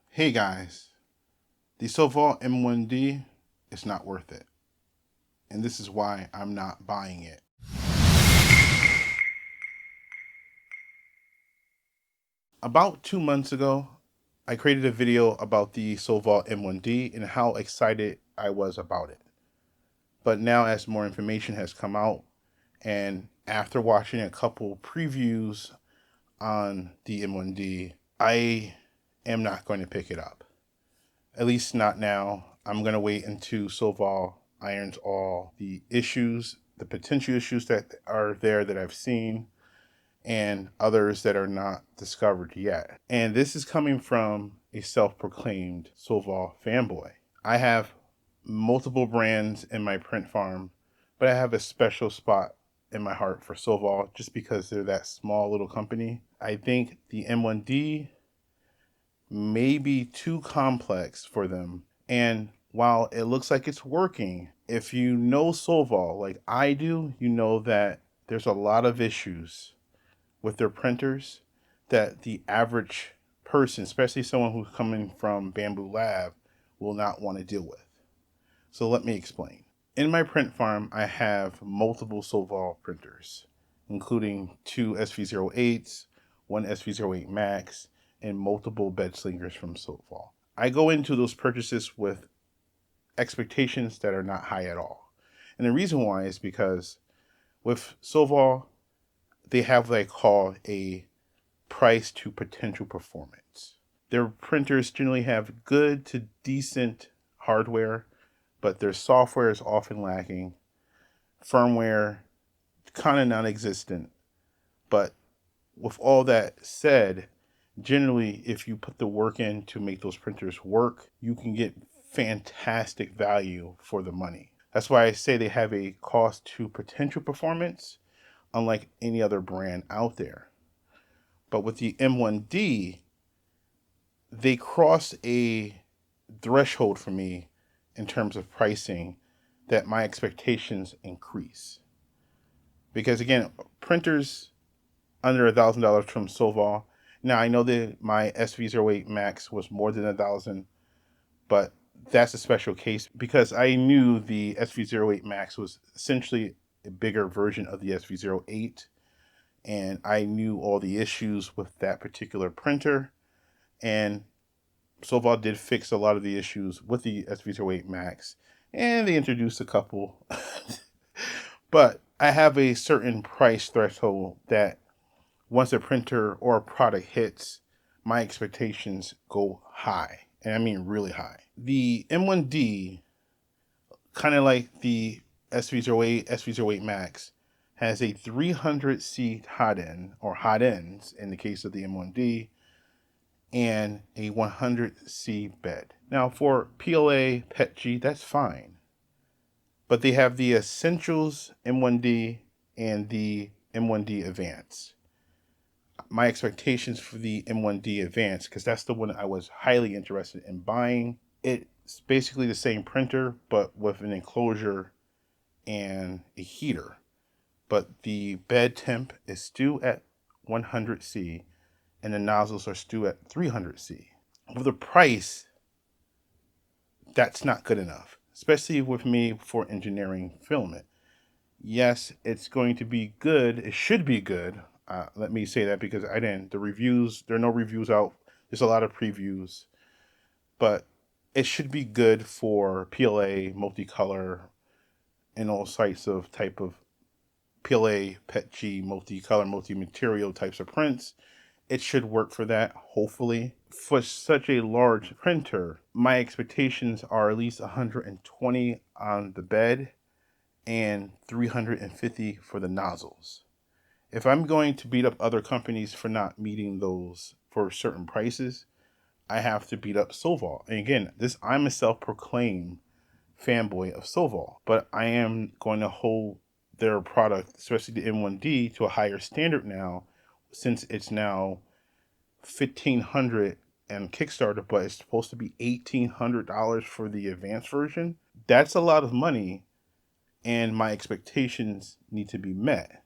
Hey guys, the Sovol M1D is not worth it, and this is why I'm not buying it. About 2 months ago, I created a video about the Sovol M1D and how excited I was about it. But now, as more information has come out, and after watching a couple previews on the M1D, I am not going to pick it up. At least not now. I'm going to wait until Sovol irons all the issues, the potential issues that are there that I've seen, and others that are not discovered yet. And this is coming from a self-proclaimed Sovol fanboy. I have multiple brands in my print farm, but I have a special spot in my heart for Sovol just because they're that small little company. I think the M1D may be too complex for them. And while it looks like it's working, if you know Sovol like I do, you know that there's a lot of issues with their printers that the average person, especially someone who's coming from Bamboo Lab, will not want to deal with. So let me explain. In my print farm, I have multiple Sovol printers, including two SV08s, one SV08 Max, and multiple bed slingers from Sovol. I go into those purchases with expectations that are not high at all. And the reason why is because with Sovol, they have what I call a price to potential performance. Their printers generally have good to decent hardware, but their software is often lacking. Firmware, kind of non existent. But with all that said, generally, if you put the work in to make those printers work, you can get fantastic value for the money. That's why I say they have a cost to potential performance, unlike any other brand out there. But with the M1D, they cross a threshold for me in terms of pricing that my expectations increase. Because again, printers under $1,000 from Sovol. Now I know that my SV08 Max was more than 1,000, but that's a special case because I knew the SV08 Max was essentially a bigger version of the SV08, and I knew all the issues with that particular printer, and Sovol did fix a lot of the issues with the SV08 Max, and they introduced a couple. But I have a certain price threshold that once a printer or a product hits, my expectations go high. And I mean really high. The M1D, kind of like the SV08, SV08 Max, has a 300C hot end, or hot ends in the case of the M1D, and a 100C bed. Now for PLA, PETG, that's fine. But they have the Essentials M1D and the M1D Advance. My expectations for the M1D Advance, because that's the one I was highly interested in buying. It's basically the same printer, but with an enclosure and a heater. But the bed temp is still at 100C, and the nozzles are still at 300C. For the price, that's not good enough, especially with me for engineering filament. Yes, it's going to be good. It should be good. Let me say that because I didn't. The reviews, there are no reviews out. There's a lot of previews, but it should be good for PLA, multicolor, and all sites of type of PLA, PETG, multicolor, multi-material types of prints. It should work for that, hopefully. For such a large printer, my expectations are at least 120 on the bed and 350 for the nozzles. If I'm going to beat up other companies for not meeting those for certain prices, I have to beat up Sovol. And again, I'm a self-proclaimed fanboy of Sovol, but I am going to hold their product, especially the M1D, to a higher standard now, since it's now $1,500 and Kickstarter, but it's supposed to be $1,800 for the advanced version. That's a lot of money, and my expectations need to be met.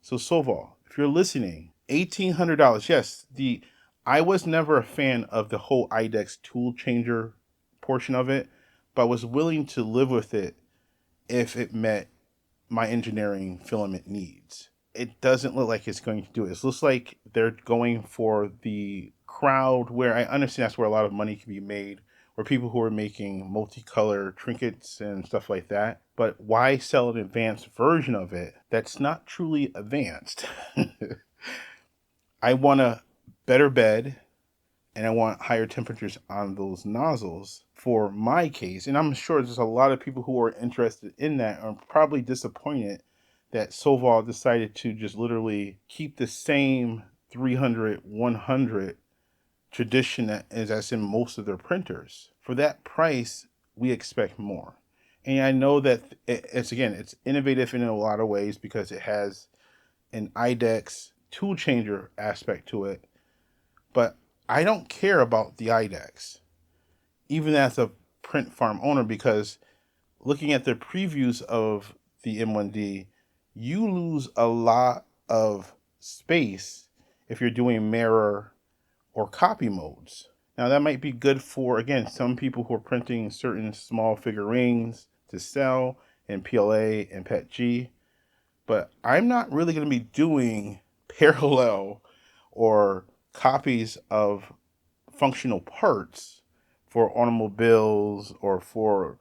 So Sovol, if you're listening, $1,800. Yes, I was never a fan of the whole IDEX Toolchanger portion of it, but I was willing to live with it if it met my engineering filament needs. It doesn't look like it's going to do it. It looks like they're going for the crowd where I understand that's where a lot of money can be made, where people who are making multicolor trinkets and stuff like that. But why sell an advanced version of it that's not truly advanced? I want a better bed and I want higher temperatures on those nozzles for my case. And I'm sure there's a lot of people who are interested in that are probably disappointed that Sovol decided to just literally keep the same 300, 100 tradition that is that's in most of their printers. For that price, we expect more. And I know that it's innovative in a lot of ways because it has an IDEX tool changer aspect to it, but I don't care about the IDEX, even as a print farm owner, because looking at the previews of the M1D, you lose a lot of space if you're doing mirror or copy modes. Now that might be good for, again, some people who are printing certain small figurines to sell in PLA and PETG, but I'm not really going to be doing parallel or copies of functional parts for automobiles or for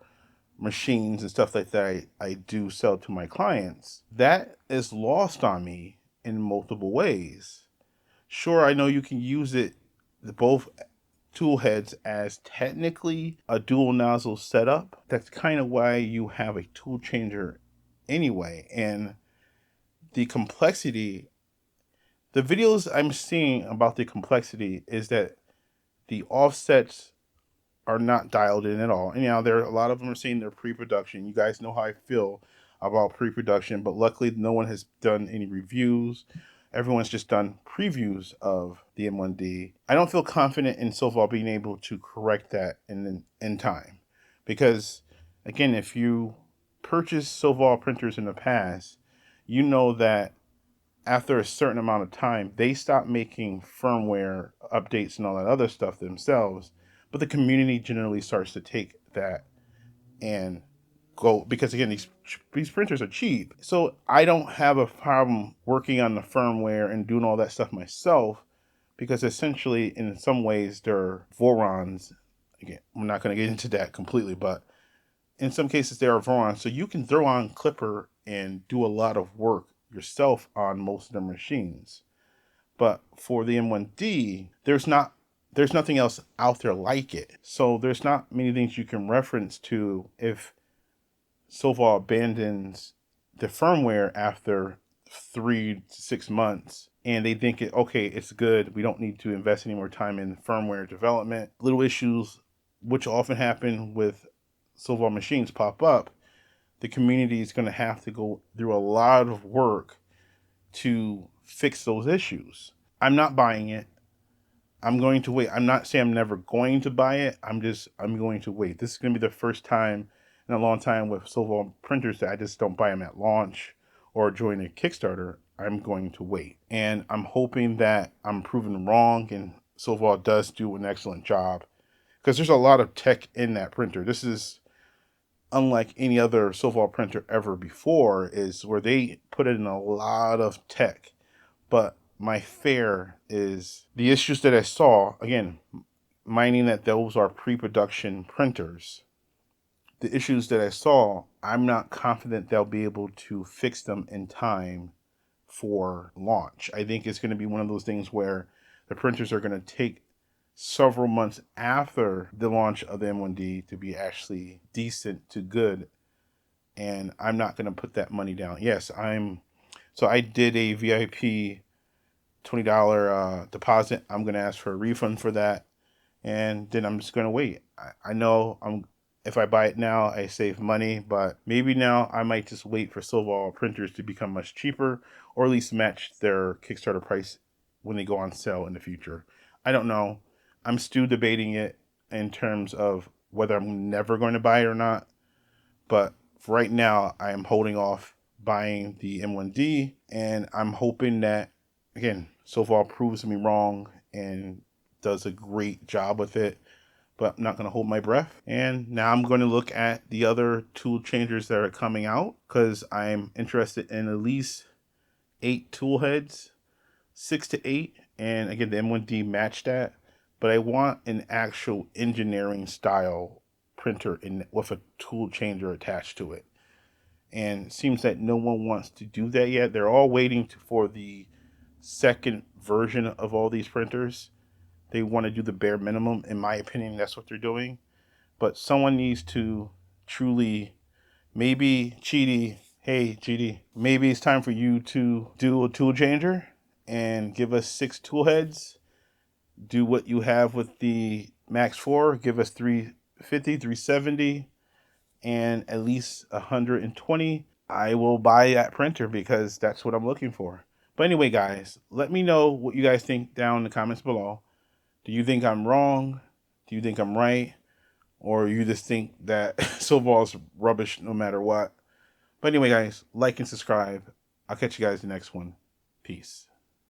machines and stuff like that I do sell to my clients. That is lost on me in multiple ways. Sure, I know you can use it, both tool heads, as technically a dual nozzle setup. That's kind of why you have a tool changer anyway. And the complexity, the videos I'm seeing about the complexity is that the offsets are not dialed in at all. And there are a lot of them are saying they're pre-production. You guys know how I feel about pre-production, but luckily no one has done any reviews. Everyone's just done previews of the M1D. I don't feel confident in Sovol being able to correct that in time, because again, if you purchase Sovol printers in the past, you know that after a certain amount of time, they stop making firmware updates and all that other stuff themselves. But the community generally starts to take that and go, because again, these printers are cheap. So I don't have a problem working on the firmware and doing all that stuff myself, because essentially in some ways they're Vorons. Again, I'm not going to get into that completely, but in some cases they are Vorons. So you can throw on Clipper and do a lot of work yourself on most of the machines. But for the M1D, there's nothing else out there like it. So there's not many things you can reference to if Sovol abandons the firmware after 3 to 6 months and they think it's good, we don't need to invest any more time in firmware development. Little issues which often happen with Sovol machines pop up. The community is going to have to go through a lot of work to fix those issues. I'm not buying it. I'm going to wait. I'm not saying I'm never going to buy it. I'm going to wait. This is going to be the first time in a long time with Sovol printers that I just don't buy them at launch or join a Kickstarter. I'm going to wait. And I'm hoping that I'm proven wrong and Sovol does do an excellent job, because there's a lot of tech in that printer. This is unlike any other Sovol printer ever before, is where they put in a lot of tech. But my fear is the issues that I saw, again, minding that those are pre-production printers. The issues that I saw, I'm not confident they'll be able to fix them in time for launch. I think it's going to be one of those things where the printers are going to take several months after the launch of the M1D to be actually decent to good. And I'm not going to put that money down. Yes, so I did a VIP $20 deposit. I'm going to ask for a refund for that. And then I'm just going to wait. I know if I buy it now, I save money, but maybe now I might just wait for Sovol printers to become much cheaper, or at least match their Kickstarter price when they go on sale in the future. I don't know. I'm still debating it in terms of whether I'm never going to buy it or not. But for right now, I am holding off buying the M1D, and I'm hoping that, again, Sovol proves me wrong and does a great job with it, but I'm not going to hold my breath. And now I'm going to look at the other tool changers that are coming out, because I'm interested in at least 8 tool heads, 6 to 8. And again, the M1D matched that, but I want an actual engineering style printer with a tool changer attached to it. And it seems that no one wants to do that yet. They're all waiting for the second version of all these printers. They want to do the bare minimum. In my opinion, that's what they're doing. But someone needs to truly, maybe Cheaty, hey Cheaty, maybe it's time for you to do a tool changer and give us 6 tool heads. Do what you have with the Max 4, give us 350, 370, and at least 120. I will buy that printer because that's what I'm looking for. But anyway, guys, let me know what you guys think down in the comments below. Do you think I'm wrong? Do you think I'm right? Or you just think that Sovol's rubbish no matter what? But anyway, guys, like and subscribe. I'll catch you guys in the next one. Peace.